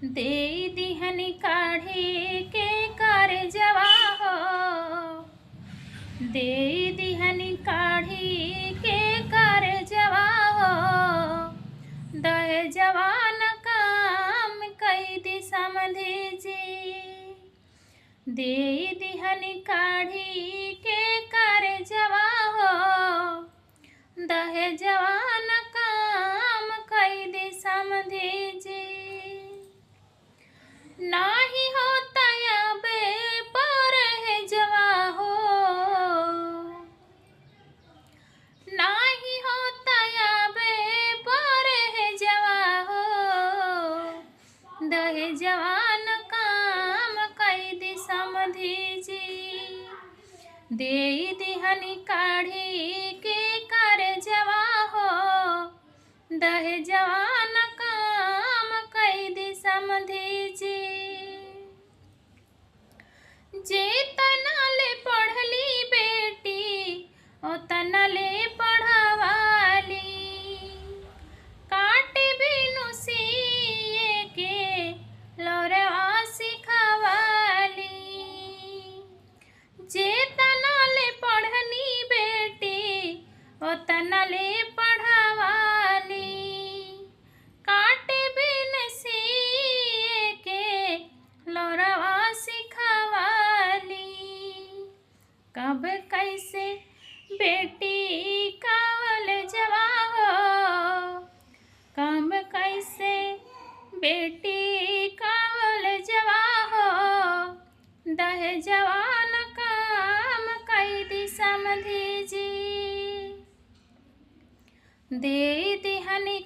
दे दिहनी काढ़ी के कारजवा हो, दे दिहनी काढ़ी के कारजवा हो, दहेजवा न काम कई दी समधी जी। दे दिहनी काढ़ी के कारजवा हो, दहेजवा न काम कई दी समधी जी। नाही होता अबे परहेजवा हो, नाही होता अबे परहेजवा हो, दहेजवा न काम कई दी समधी जी। दे दिहनी काढ़ी के कारजवा हो, दहेजवा न काम कई दी समधी जी। जे तनाले पढ़ली बेटी ओ तनाले पढ़वाली, काटे बिनु सिए के लौरवा सिखवाली। जे तनाले पढ़ली बेटी ओ तनाले पढ़वाली, काटे बिन सिए के लौरवा सिखवाली। कब कैसे बेटी कावल जवा हो, कब कैसे बेटी कावल जवा हो, दहेजवा न काम कई दी समधी जी। दे दिहनी